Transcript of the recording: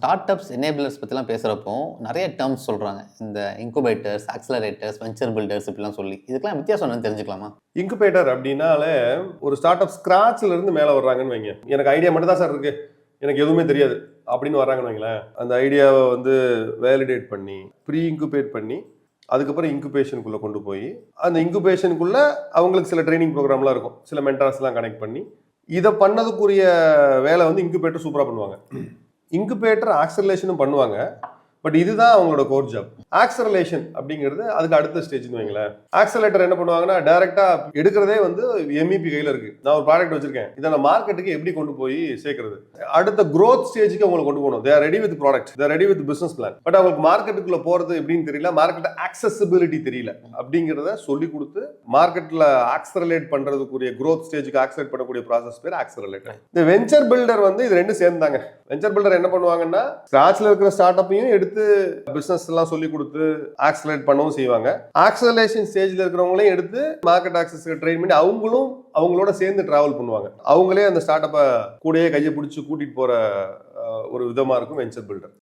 Start ups enablers பற்றிலாம் பேசுகிறப்போ நிறைய terms சொல்கிறாங்க. இந்த இன்குபேட்டர்ஸ், ஆக்சலரேட்டர்ஸ், வெஞ்சர் பில்டர்ஸ் இப்படிலாம் சொல்லி இதுக்கெல்லாம் வித்தியாசம் என்னன்னு தெரிஞ்சுக்கலாமா? இன்குபேட்டர் அப்படின்னாலே ஒரு ஸ்டார்ட் அப் ஸ்கிராச்ல இருந்து மேலே வர்றாங்கன்னு வைங்க. எனக்கு ஐடியா மட்டும் தான் சார் இருக்கு, எனக்கு எதுவுமே தெரியாது அப்படின்னு வர்றாங்கன்னு வைங்களேன். அந்த ஐடியாவை வந்து வேலிடேட் பண்ணி ப்ரீ இன்குபேட் பண்ணி அதுக்கப்புறம் இன்குபேஷனுக்குள்ளே கொண்டு போய் அந்த இன்குபேஷனுக்குள்ளே அவங்களுக்கு சில ட்ரைனிங் ப்ரோக்ராம்லாம் இருக்கும், சில மென்டார்ஸ்லாம் கனெக்ட் பண்ணி இதை பண்ணதுக்குரிய வேலை வந்து இன்குபேட்டர் சூப்பராக பண்ணுவாங்க. இன்குபேட்டர் ஆக்சலரேஷனும் பண்ணுவாங்க. பட் இதுதான் அவங்களோட கோர் ஜாப். ஆக்சலரேஷன் அப்படிங்கிறது அதுக்கு அடுத்த ஸ்டேஜ்னு வைங்களேன். ஆக்சலேட்டர் என்ன பண்ணுவாங்கன்னா டைரக்டா எடுக்கிறதே வந்து எம்இபி கையில இருக்கு. நான் ஒரு ப்ராடக்ட் வச்சிருக்கேன், இதை நான் மார்க்கெட்டுக்கு எப்படி கொண்டு போய் சேர்க்கறது, அடுத்த growth ஸ்டேஜுக்கு அவங்களை கொண்டு போகணும். They are ready with product, they are ready with business plan. But அவங்களுக்கு மார்க்கெட்டுக்குள்ள போறது எப்படின்னு தெரியல, மார்க்கெட் ஆக்சசிபிலிட்டி தெரியல. அப்படிங்கிறத சொல்லி கொடுத்து மார்க்கெட்ல ஆக்சலரேட் பண்றதுக்குரிய growth ஸ்டேஜுக்கு ஆக்சலரேட் பண்ணக்கூடிய ப்ராசஸ் பேர் ஆக்சலரேட்டர். இந்த வெஞ்சர் பில்டர் வந்து இது ரெண்டும் சேர்ந்தாங்க. வெஞ்சர் பில்டர் என்ன பண்ணுவாங்கன்னா ஸ்கிராச்ல இருக்கிற ஸ்டார்ட் அப்பையும் எடுத்து பிசினஸ் எல்லாம் சொல்லி கொடுத்து ஆக்சலரேட் பண்ணவும் செய்வாங்க. ஆக்சலரேஷன் ஸ்டேஜ்ல இருக்கிறவங்களையும் எடுத்து மார்க்கெட் ஆக்சஸ் ட்ரெயின் பண்ணி அவங்களும் அவங்களோட சேர்ந்து டிராவல் பண்ணுவாங்க. அவங்களே அந்த ஸ்டார்ட் அப்பை கூடயே கையை பிடிச்சி கூட்டிட்டு போற ஒரு விதமா இருக்கும் வெஞ்சர் பில்டர்.